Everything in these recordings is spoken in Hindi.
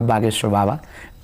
Bageshwar Baba.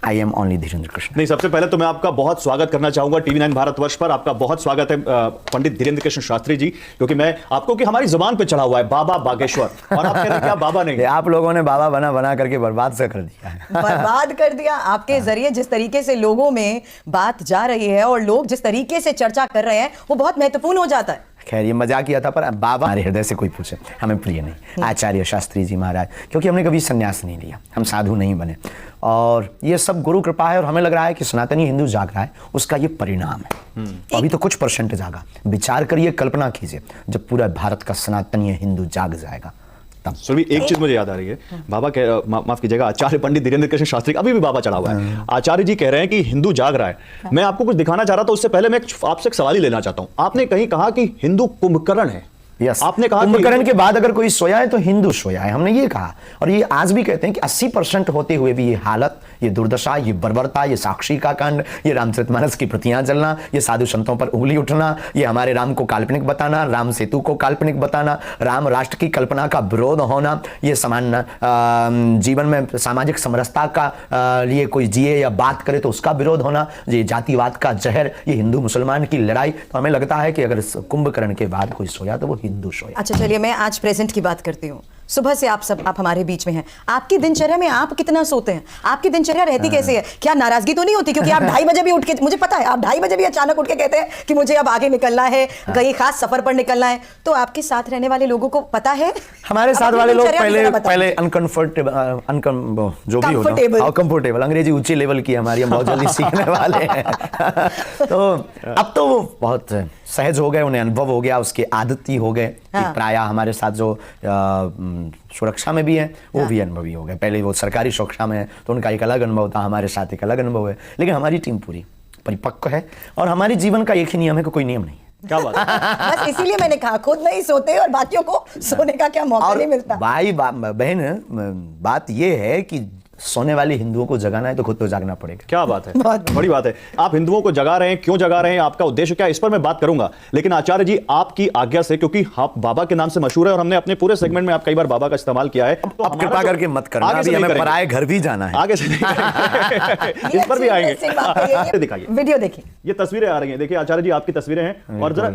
I am only Dhirendra Krishna. नहीं, सबसे पहले तो मैं आपका बहुत स्वागत करना चाहूंगा टीवी 9 भारतवर्ष पर। आपका बहुत स्वागत है पंडित धीरेन्द्र कृष्ण शास्त्री जी, क्योंकि मैं आपको कि हमारी जुबान पे चढ़ा हुआ है बाबा बागेश्वर, और आप कह रहे हैं कि आप बाबा नहीं। आप लोगों ने बाबा बना बना करके बर्बाद से कर दिया है। बर्बाद कर दिया आपके जरिए। जिस तरीके से लोगों में बात जा रही है और लोग जिस तरीके से चर्चा कर रहे हैं वो बहुत महत्वपूर्ण हो जाता है। खैर ये मजाक किया था, पर बाबा हमारे हृदय से कोई पूछे हमें प्रिय नहीं। आचार्य शास्त्री जी महाराज, क्योंकि हमने कभी संन्यास नहीं लिया, हम साधु नहीं बने, और ये सब गुरु कृपा है। और हमें लग रहा है कि सनातनी हिंदू जाग रहा है, उसका ये परिणाम है। अभी तो कुछ परसेंट जागा। विचार करिए, कल्पना कीजिए, जब पूरा भारत का सनातनी हिंदू जाग जाएगा। सुरभि, एक चीज मुझे याद आ रही है। बाबा माफ कीजिएगा, आचार्य पंडित धीरेन्द्र कृष्ण शास्त्री, अभी भी बाबा चढ़ा हुआ है। आचार्य जी कह रहे हैं कि हिंदू जाग रहा है। मैं आपको कुछ दिखाना चाह रहा था, उससे पहले मैं आपसे एक सवाल ही लेना चाहता हूं। आपने कहीं कहा कि हिंदू कुंभकर्ण है। यस, आपने कहा कुंभकर्ण के बाद अगर कोई सोया है तो हिंदू सोया है, हमने ये कहा। और ये आज भी कहते हैं कि 80% होते हुए भी ये हालत, ये दुर्दशा, ये बर्बरता, ये साक्षी का कांड, ये रामचरितमानस की प्रतियां जलना, ये साधु संतों पर उंगली उठना, ये हमारे राम को काल्पनिक बताना, राम सेतु को काल्पनिक बताना, राम राष्ट्र की कल्पना का विरोध होना, ये समान जीवन में सामाजिक समरसता का लिए कोई जिए या बात करे तो उसका विरोध होना, ये जातिवाद का जहर, ये हिंदू मुसलमान की लड़ाई। तो हमें लगता है कि अगर कुंभकर्ण के बाद कोई सोया तो वो हिंदू सोया। अच्छा चलिए, मैं आज प्रेजेंट की बात करती हूँ। सुबह से आप हमारे बीच में हैं। आपकी दिनचर्या में आप कितना सोते हैं? आपकी दिनचर्या रहती कैसे है? क्या नाराजगी तो नहीं होती? क्योंकि आप 2:30 बजे भी उठ के, मुझे पता है आप 2:30 बजे भी अचानक उठ के कहते हैं कि मुझे अब आगे निकलना है, कहीं खास सफर पर निकलना है। तो आपके साथ रहने वाले लोगों को पता है? हमारे साथ वाले लोग पहले अनकंफर्टेबल, जो भी हो, कंफर्टेबल, अंग्रेजी ऊंचे लेवल की हमारी, हम बहुत जल्दी सीखने वाले हैं। तो अब तो वो बहुत सहज हो गए, उन्हें अनुभव हो गया, उसके आदती हो गए। प्रायः हमारे साथ जो सुरक्षा में भी है वो भी अनुभवी हो गए। पहले वो सरकारी सुरक्षा में है तो उनका एक अलग अनुभव था, हमारे साथ एक अलग अनुभव है। लेकिन हमारी टीम पूरी परिपक्व है और हमारी जीवन का एक ही नियम है कि कोई नियम नहीं है। क्या बात है? बस इसीलिए मैंने कहा खुद नहीं सोते और बाकियों को सोने का क्या मौका नहीं मिलता। भाई बहन, बात ये है कि सोने वाले हिंदुओं को जगाना है तो खुद तो जागना पड़ेगा। क्या बात है, बड़ी बात है। आप हिंदुओं को जगा रहे हैं, क्यों जगा रहे हैं, आपका उद्देश्य क्या है, इस पर मैं बात करूंगा। लेकिन आचार्य जी, आपकी आज्ञा से, क्योंकि आप बाबा के नाम से मशहूर है और हमने अपने पूरे सेगमेंट में आप कई बार बाबा का इस्तेमाल किया है, तो आप कृपा करके मत करना, अभी हमें पराए घर भी जाना है, आगे से इस पर भी आएंगे। दिखाइए, वीडियो देखिए, ये तस्वीरें आ रही हैं। देखिए आचार्य जी, आपकी तस्वीरें हैं और जरा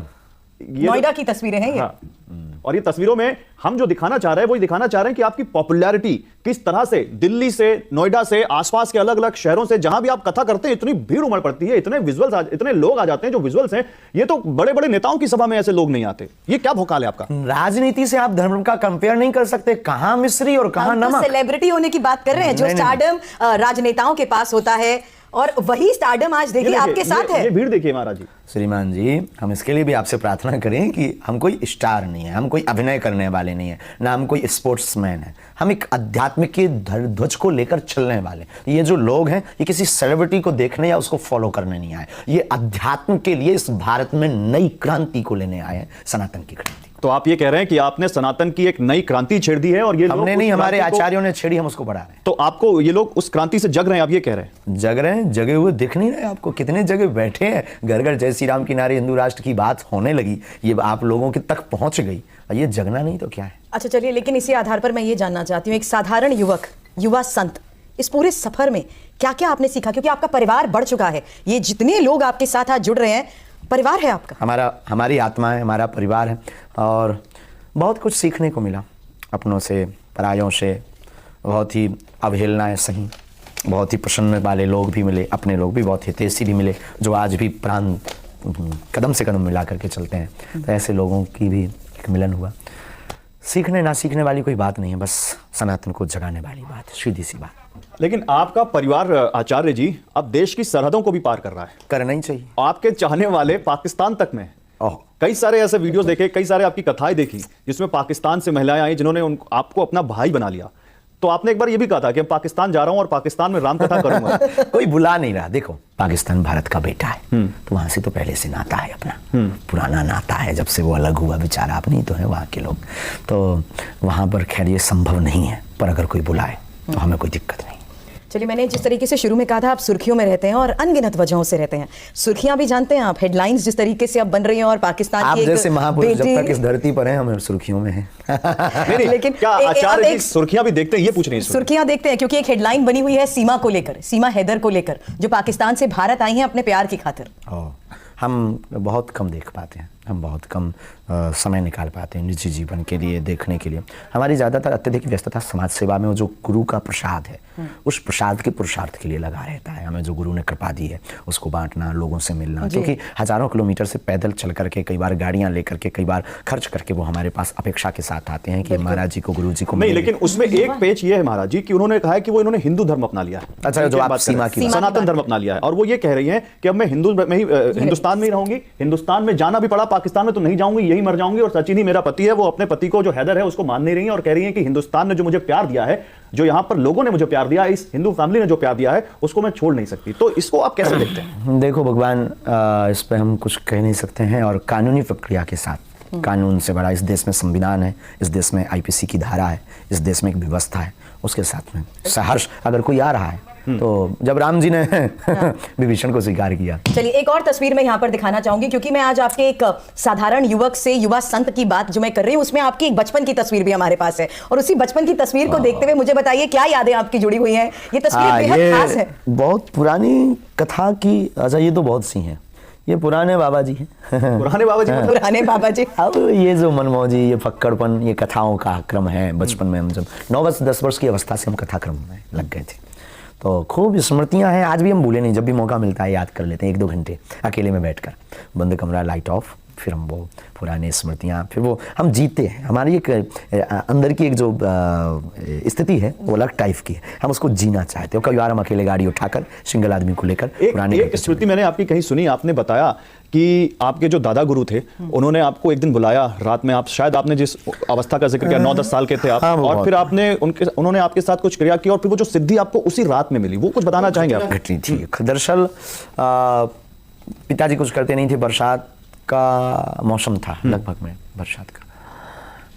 नोएडा की तस्वीरें हैं ये। हाँ। और ये तस्वीरों में हम जो दिखाना चाह रहे हैं वो दिखाना चाह रहे हैं कि आपकी पॉपुलैरिटी किस तरह से दिल्ली से, नोएडा से, आसपास के अलग अलग शहरों से, जहां भी आप कथा करते हैं, इतनी भीड़ उमड़ पड़ती है, इतने विजुअल्स, इतने लोग आ जाते हैं। जो विजुअल्स हैं, ये तो बड़े बड़े नेताओं की सभा में ऐसे लोग नहीं आते। ये क्या भौकाल है आपका? राजनीति से आप धर्म का कंपेयर नहीं कर सकते। कहां मिस्री और कहां नमक। सेलिब्रिटी होने की बात कर रहे हैं, जो स्टारडम राजनेताओं के पास होता है, और वही स्टारडम आज देखिए आपके साथ है। ये भीड़ देखिए महाराज जी। श्रीमान जी, हम इसके लिए भी आपसे प्रार्थना करें कि हम कोई स्टार नहीं है, हम कोई अभिनय करने वाले नहीं है, ना हम कोई स्पोर्ट्समैन है। हम एक आध्यात्मिक के ध्वज को लेकर चलने वाले। ये जो लोग हैं, ये किसी सेलिब्रिटी को देखने या उसको फॉलो करने नहीं आए। ये अध्यात्म के लिए इस भारत में नई क्रांति को लेने आए हैं, सनातन की क्रांति। तो आप ये कह रहे हैं कि आपने सनातन की एक नई क्रांति छेड़ दी है और ये हमने नहीं, हमारे आचार्यों ने छेड़ी, हम उसको बढ़ा रहे हैं। तो आपको ये लोग उस क्रांति से जग रहे हैं, आप ये कह रहे हैं? जग रहे हैं, जगे हुए दिख नहीं रहे आपको? कितने जगह बैठे हैं, घर घर जय श्री राम की नारे, हिंदू राष्ट्र की बात होने लगी, ये आप लोगों के तक पहुंच गई। ये जगना नहीं तो क्या है? अच्छा चलिए, लेकिन इसी आधार पर मैं ये जानना चाहती हूँ, एक साधारण युवक, युवा संत, इस पूरे सफर में क्या क्या आपने सीखा? क्योंकि आपका परिवार बढ़ चुका है, ये जितने लोग आपके साथ आज जुड़ रहे हैं, परिवार है आपका। हमारी आत्मा है, हमारा परिवार है, और बहुत कुछ सीखने को मिला अपनों से, परायों से। बहुत ही अवहेलनाएं सही, बहुत ही प्रसन्न वाले लोग भी मिले, अपने लोग भी बहुत हितैषी भी मिले, जो आज भी प्राण कदम से कदम मिला करके चलते हैं। तो ऐसे लोगों की भी एक मिलन हुआ। सीखने ना सीखने वाली कोई बात नहीं है, बस सनातन को जगाने वाली बात है, सीधी सी बात। लेकिन आपका परिवार आचार्य जी अब देश की सरहदों को भी पार कर रहा है। करना ही चाहिए। आपके चाहने वाले पाकिस्तान तक में। कई सारे ऐसे वीडियोस देखे, कई सारे आपकी कथाएं देखी जिसमें पाकिस्तान से महिलाएं आई जिन्होंने आपको अपना भाई बना लिया। तो आपने एक बार ये भी कहा था कि मैं पाकिस्तान जा रहा हूं और पाकिस्तान में राम कथा करूंगा। कोई बुला नहीं रहा। देखो, पाकिस्तान भारत का बेटा है, तो वहां से तो पहले से नाता है अपना, पुराना नाता है, जब से वो अलग हुआ बेचारा, अपनी तो है वहां के लोग। तो वहां पर खैर ये संभव नहीं है, पर अगर कोई बुलाए तो हमें कोई दिक्कत नहीं। चलिए, मैंने जिस तरीके से शुरू में कहा था, आप सुर्खियों में रहते हैं और अनगिनत वजहों से रहते हैं। सुर्खियां भी जानते हैं आप, हेडलाइंस जिस तरीके से अब बन रही हैं, और पाकिस्तान आप की एक जैसे महापुरुष जब बेटी- तक इस धरती पर हैं हम सुर्खियों में हैं। नहीं, लेकिन क्या अब आचार्य जी एक- सुर्खियां भी देखते हैं, ये पूछ रही हैं सुर्खियां देखते हैं क्योंकि एक हेडलाइन बनी हुई है सीमा को लेकर, सीमा हैदर को लेकर, जो पाकिस्तान से भारत आई हैं अपने प्यार की खातिर। हम बहुत कम देख पाते हैं, हम बहुत कम समय निकाल पाते हैं निजी जीवन के लिए, देखने के लिए। हमारी ज़्यादातर अत्यधिक व्यस्तता समाज सेवा में, वो जो गुरु का प्रसाद है उस प्रसाद के पुरुषार्थ के लिए लगा रहता है। हमें जो गुरु ने कृपा दी है उसको बांटना, लोगों से मिलना, क्योंकि हज़ारों किलोमीटर से पैदल चल करके, कई बार गाड़ियाँ लेकर के, कई बार खर्च करके वो हमारे पास अपेक्षा के साथ आते हैं कि महाराज जी को, गुरु जी को नहीं, मिलेंगे। लेकिन उसमें एक पेच ये है महाराज जी कि उन्होंने कहा है कि वो इन्होंने हिंदू धर्म अपना लिया है। अच्छा, जो आप सीमा की बात- सनातन धर्म अपना लिया है, और वो ये कह रही हैं कि अब मैं हिंदुस्तान में ही रहूंगी, हिंदुस्तान में जाना भी पड़ा, पाकिस्तान में तो नहीं जाऊंगी, यही मर जाऊंगी। और सचिन ही मेरा पति है, वो अपने पति को जो हैदर है उसको मान नहीं रही है और कह रही है कि हिंदुस्तान ने जो मुझे प्यार दिया है, जो यहां पर लोगों ने मुझे प्यार दिया है, इस हिंदू फैमिली ने जो प्यार दिया है, उसको मैं छोड़ नहीं सकती। तो इसको आप कैसे देखते हैं? देखो भगवान, इस पे हम कुछ कह नहीं सकते हैं, और कानूनी प्रक्रिया के साथ, कानून से बड़ा इस देश में संविधान है, इस देश में आईपीसी की धारा है, इस देश में एक व्यवस्था है, उसके साथ में सहर्ष अगर कोई आ रहा है तो जब राम जी ने विभीषण को स्वीकार किया। चलिए, एक और तस्वीर मैं यहाँ पर दिखाना चाहूंगी, क्योंकि मैं आज आपके एक साधारण युवक से युवा संत की बात जो मैं कर रही हूँ, उसमें आपकी एक बचपन की तस्वीर भी हमारे पास है, और उसी बचपन की तस्वीर को देखते हुए मुझे बताइए क्या यादें आपकी जुड़ी हुई हैं। ये तस्वीर बेहद खास है। बहुत पुरानी कथा की, अच्छा ये तो बहुत सी हैं, ये पुराने बाबा जी हैं। पुराने बाबा जी मतलब? पुराने बाबा जी। अब ये जो मनमौजी, ये फक्कड़पन, ये कथाओं का क्रम है। बचपन में हम जब 9-10 वर्ष की अवस्था से हम कथा क्रम में लग गए थे, तो खूब स्मृतियां हैं, आज भी हम भूले नहीं। जब भी मौका मिलता है याद कर लेते हैं, 1-2 घंटे अकेले में बैठकर, बंद कमरा, लाइट ऑफ, फिर हम वो पुरानी स्मृतियाँ, फिर वो हम जीते हैं। हमारी एक अंदर की एक जो स्थिति है वो अलग टाइप की है, हम उसको जीना चाहते हैं। कई बार हम अकेले गाड़ी उठाकर सिंगल आदमी को लेकर एक स्मृति मैंने आपकी कहीं सुनी, आपने बताया कि आपके जो दादा गुरु थे उन्होंने आपको एक दिन बुलाया रात में, आप शायद आपने जिस अवस्था का जिक्र किया 9-10 साल के थे आप, और फिर आपने उन्होंने आपके साथ कुछ क्रिया की और फिर वो जो सिद्धि आपको उसी रात में मिली, वो कुछ बताना चाहेंगे आप? घटनी थी दरअसल, पिताजी कुछ करते नहीं थे, बरसात का मौसम था लगभग में, बरसात का,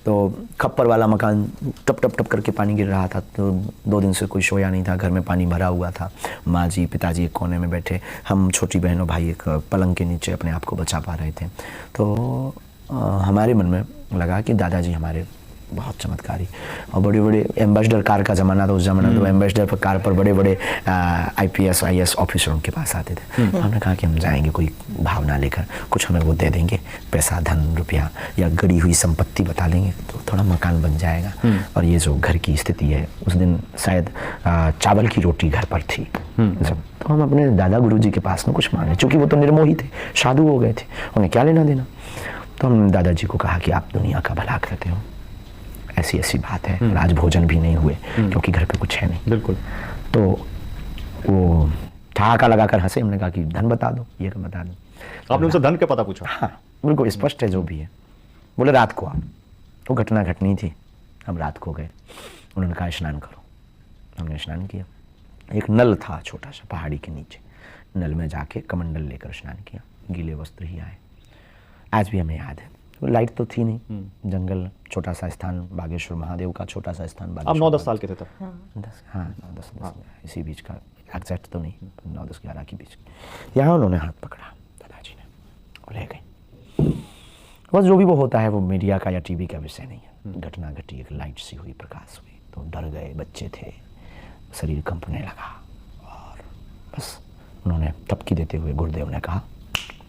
तो खप्पर वाला मकान, टप टप टप करके पानी गिर रहा था, तो 2 दिन से कोई सोया नहीं था, घर में पानी भरा हुआ था। माँ जी, पिताजी एक कोने में बैठे, हम छोटी बहन और भाई एक पलंग के नीचे अपने आप को बचा पा रहे थे। तो हमारे मन में लगा कि दादाजी हमारे बहुत चमत्कारी, और बड़े बड़े एम्बेसडर कार का ज़माना था उस ज़माना, तो एम्बेसडर पर कार पर बड़े बड़े IPS IAS ऑफिसर उनके पास आते थे। हमने कहा कि हम जाएंगे, कोई भावना लेकर कुछ हमें वो दे देंगे, पैसा, धन, रुपया या गड़ी हुई संपत्ति बता देंगे तो थोड़ा मकान बन जाएगा। और ये जो घर की स्थिति है, उस दिन शायद चावल की रोटी घर पर थी, तो हम अपने दादा गुरु जी के पास में कुछ मांगे, चूँकि वो तो निर्मोही थे, साधु हो गए थे, उन्हें क्या लेना देना। तो हमने दादाजी को कहा कि आप दुनिया का भला करते हो, ऐसी ऐसी बात है, आज भोजन भी नहीं हुए क्योंकि घर पे कुछ है नहीं। बिल्कुल। तो वो ठहाका लगाकर हंसे, हमने कहा कि धन बता दो, ये बता दो। आपने उनसे धन का पता पूछा? हाँ, बिल्कुल स्पष्ट है जो भी है। बोले रात को आओ, वो घटना घटनी थी, हम रात को गए, उन्होंने कहा स्नान करो, हमने स्नान किया। एक नल था छोटा सा पहाड़ी के नीचे, नल में जाके कमंडल लेकर स्नान किया, गीले वस्त्र ही आए। आज भी हमें याद है, लाइट तो थी नहीं, जंगल, छोटा सा स्थान, बागेश्वर महादेव का छोटा सा स्थान। आप 9-10 साल के थे तब? 9-10 इसी बीच का, एग्जैक्ट तो नहीं, 9-10-11 के बीच। यहाँ उन्होंने हाथ पकड़ा दादाजी ने और ले गए। बस जो भी वो होता है वो मीडिया का या टीवी का विषय नहीं है। घटना घटी, एक लाइट सी हुई, प्रकाश हुई, तो डर गए, बच्चे थे, शरीर कंपने लगा, और बस उन्होंने तपकी देते हुए गुरुदेव ने कहा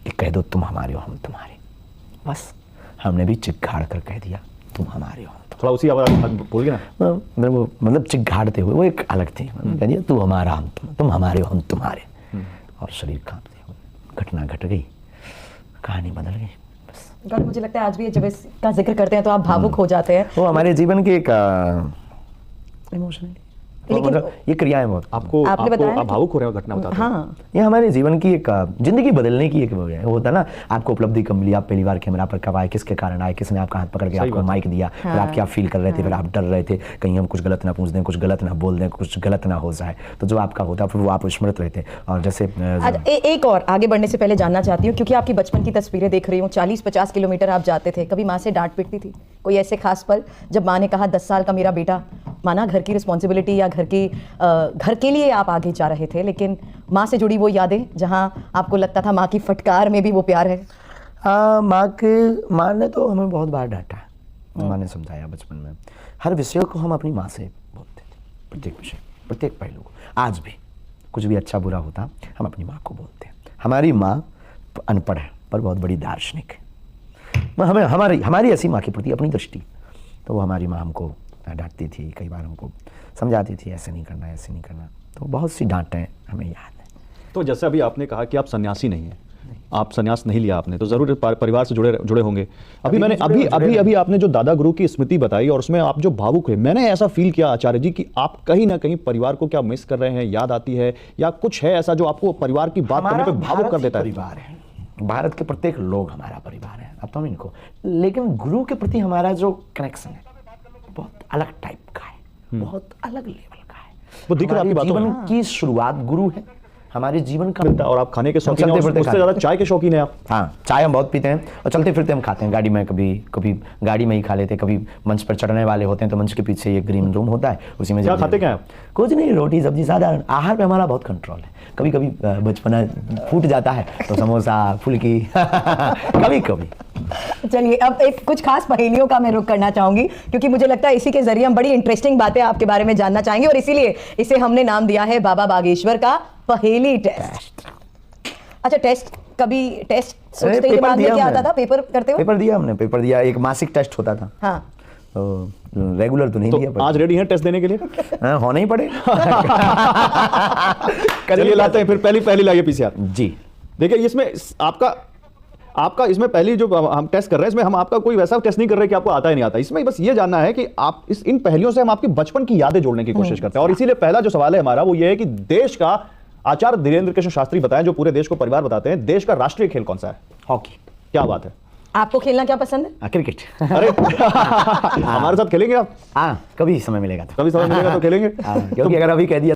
कि कह दो तुम हमारे हो, हम तुम्हारे। बस हमने भी चिक्काड़ कर कह दिया तुम हमारे हो। थोड़ा उसी आवाज बोल गया ना, मतलब चिक्काड़ते हुए, वो एक अलग थी, कह दिया तू हमारा, हम तुम हमारे हो, हम तुम्हारे, और शरीर कांपते हुए। घटना घट गई, कहानी बदल गई। बस गौरव, मुझे लगता है आज भी जब इसका जिक्र करते हैं तो आप भावुक हो जाते हैं। वो हमारे जीवन की एक इमोशन, लेकिन मतलब ये क्रियाएं बहुत आपको आपने बताया आप भावुक हो रहे हो, घटना बताते हैं। हाँ, ये हमारे जीवन की एक जिंदगी बदलने की एक वो है। वो होता है ना, आपको उपलब्धि कब मिली, आप पहली बार कैमरा पर कब आए, किसके कारण आए, किसने आपका हाथ पकड़ के आपको माइक दिया, फिर आप क्या फील कर रहे थे, फिर आप डर रहे थे कहीं हम कुछ गलत ना पूछ दें, कुछ गलत ना बोल दें, कुछ गलत ना हो जाए, तो जो आपका होता फिर वो आप स्मृत रहते। और जैसे एक और आगे बढ़ने से पहले जानना चाहती हूँ, क्योंकि आपकी बचपन की तस्वीरें देख रही हूँ, 40-50 किलोमीटर आप जाते थे, कभी माँ से डांट पिटती थी? कोई ऐसे खास पल जब माँ ने कहा 10 साल का मेरा बेटा, माना घर की रिस्पॉन्सिबिलिटी या घर के लिए आप आगे जा रहे थे, लेकिन माँ से जुड़ी वो यादें जहाँ आपको लगता था माँ की फटकार में भी वो प्यार है? माँ ने तो हमें बहुत बार डांटा, माँ ने समझाया बचपन में। हर विषय को हम अपनी माँ से बोलते थे, प्रत्येक विषय, प्रत्येक पहलू को। आज भी कुछ भी अच्छा बुरा होता हम अपनी माँ को बोलते हैं। हमारी माँ अनपढ़ है पर बहुत बड़ी दार्शनिक है। हमें हमारी ऐसी माँ के प्रति अपनी दृष्टि, तो वो हमारी माँ हमको डांटती थी, कई बार हमको समझाती थी ऐसे नहीं करना, ऐसे नहीं करना। तो बहुत सी डांटें हमें याद है। तो जैसे अभी आपने कहा कि आप सन्यासी नहीं हैं, आप सन्यास नहीं लिया आपने, तो जरूर परिवार से जुड़े होंगे। अभी आपने जो दादा गुरु की स्मृति बताई और उसमें आप जो भावुक हुए, मैंने ऐसा फील किया आचार्य जी कि आप कहीं ना कहीं परिवार को क्या मिस कर रहे हैं, याद आती है, या कुछ है ऐसा जो आपको परिवार की बात करने पे भावुक कर देता है? परिवार है, भारत के प्रत्येक लोग हमारा परिवार है, अब तो हम इनको, लेकिन गुरु के प्रति हमारा जो कनेक्शन है बहुत अलग टाइप का है, बहुत अलग लेवल का है। वो दिख रहा है आपकी बातों में। जीवन की शुरुआत गुरु है, हमारे जीवन का। और आप खाने के शौकीन हैं, उससे ज्यादा चाय के शौकीन हैं आप? हाँ, चाय हम बहुत पीते हैं और चलते फिरते हम खाते हैं गाड़ी में, कभी गाड़ी में ही खा लेते हैं, कभी मंच पर चढ़ने वाले होते हैं तो मंच के पीछे एक ग्रीन रूम होता है, उसी में क्या खाते क्या आप? कुछ नहीं, रोटी सब्जी साधारण। आहार पे हमारा बहुत कंट्रोल है। कभी कभी बचपना फूट जाता है तो समोसा फुल्की कभी कभी। चलिए अब एक कुछ खास पहेलियों का मैं रुख करना चाहूंगी, क्योंकि मुझे लगता है इसी के जरिए हम बड़ी इंटरेस्टिंग बातें आपके बारे में जानना चाहेंगे, और इसीलिए इसे हमने नाम दिया है बाबा बागेश्वर का पहेली टेस्ट। अच्छा, कभी टेस्ट सोचते ही दिमाग में क्या आता था पेपर करते हुए? पेपर दिया, एक मासिक टेस्ट होता था। हाँ, तो रेगुलर तो नहीं दिया। तो आज रेडी हैं टेस्ट देने के लिए? होना ही पड़ेगा। चलिए लाते हैं फिर पहली लाइए पीसीआर जी। देखिए इसमें आपका इसमें पहली जो हम टेस्ट कर रहे हैं, इसमें हम आपका कोई वैसा टेस्ट नहीं कर रहे कि आपको आता है नहीं आता। इसमें बस ये जानना है कि आप इन पहेलियों से हम आपकी बचपन की यादें जोड़ने की कोशिश करते हैं। और इसीलिए पहला जो सवाल है हमारा वो ये है कि देश का, आचार्य धीरेन्द्र कृष्ण शास्त्री बताएं, जो पूरे देश को परिवार बताते हैं, देश का राष्ट्रीय खेल कौन सा है? हॉकी। क्या बात है, आपको खेलना क्या पसंद है? क्रिकेट। अरे हमारे साथ खेलेंगे आप? हाँ, कभी समय मिलेगा तो खेलेंगे। क्योंकि अगर अभी कह दिया